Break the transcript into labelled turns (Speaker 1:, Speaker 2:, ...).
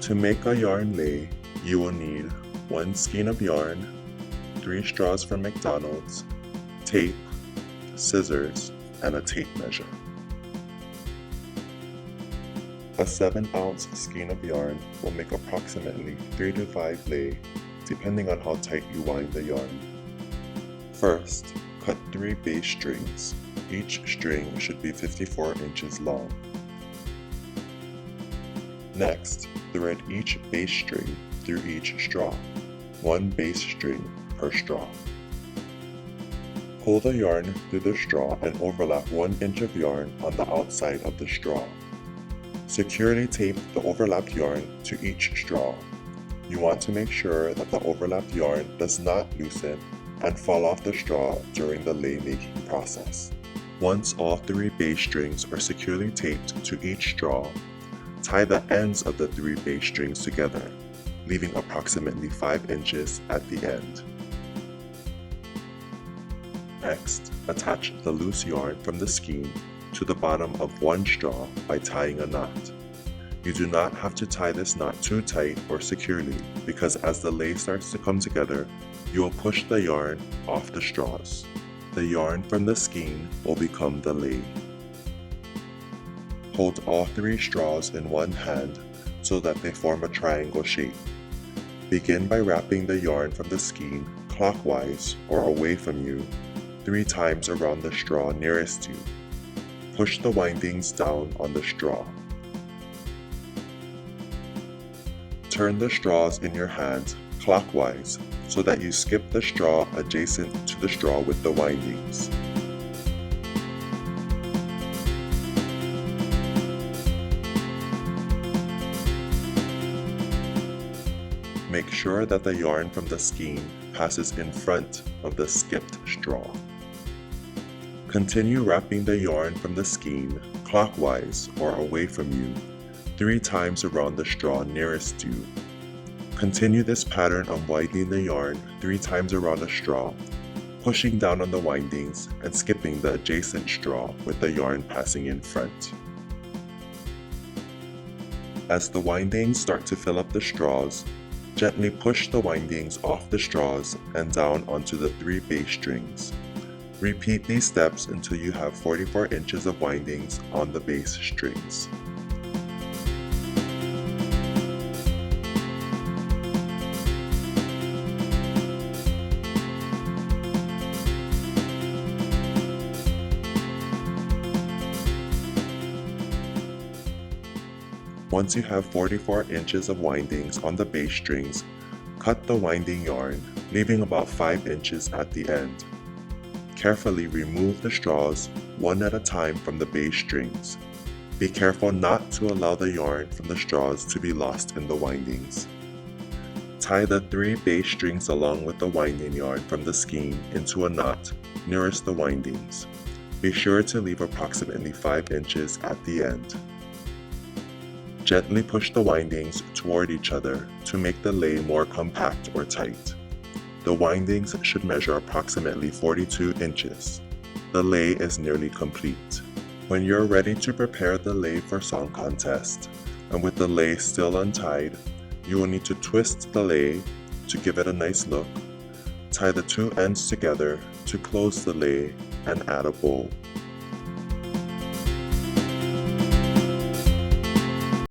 Speaker 1: To make a yarn lei, you will need 1 skein of yarn, 3 straws from McDonald's, tape, scissors, and a tape measure. A 7-ounce skein of yarn will make approximately 3 to 5 lei, depending on how tight you wind the yarn. First, cut 3 base strings. Each string should be 54 inches long. Next, thread each base string through each straw, 1 base string per straw. Pull the yarn through the straw and overlap 1 inch of yarn on the outside of the straw. Securely tape the overlapped yarn to each straw. You want to make sure that the overlapped yarn does not loosen and fall off the straw during the lei making process. Once all 3 base strings are securely taped to each straw, tie the ends of the 3 base strings together, leaving approximately 5 inches at the end. Next, attach the loose yarn from the skein to the bottom of 1 straw by tying a knot. You do not have to tie this knot too tight or securely, because as the lei starts to come together, you will push the yarn off the straws. The yarn from the skein will become the lei. Hold all 3 straws in one hand so that they form a triangle shape. Begin by wrapping the yarn from the skein clockwise or away from you 3 times around the straw nearest you. Push the windings down on the straw. Turn the straws in your hand clockwise so that you skip the straw adjacent to the straw with the windings. Make sure that the yarn from the skein passes in front of the skipped straw. Continue wrapping the yarn from the skein clockwise or away from you 3 times around the straw nearest you. Continue this pattern of winding the yarn 3 times around a straw, pushing down on the windings and skipping the adjacent straw with the yarn passing in front. As the windings start to fill up the straws, gently push the windings off the straws and down onto the 3 base strings. Repeat these steps until you have 44 inches of windings on the base strings. Once you have 44 inches of windings on the base strings, cut the winding yarn, leaving about 5 inches at the end. Carefully remove the straws one at a time from the base strings. Be careful not to allow the yarn from the straws to be lost in the windings. Tie the 3 base strings along with the winding yarn from the skein into a knot nearest the windings. Be sure to leave approximately 5 inches at the end. Gently push the windings toward each other to make the lei more compact or tight. The windings should measure approximately 42 inches. The lei is nearly complete. When you're ready to prepare the lei for song contest, and with the lei still untied, you will need to twist the lei to give it a nice look, tie the 2 ends together to close the lei, and add a bow.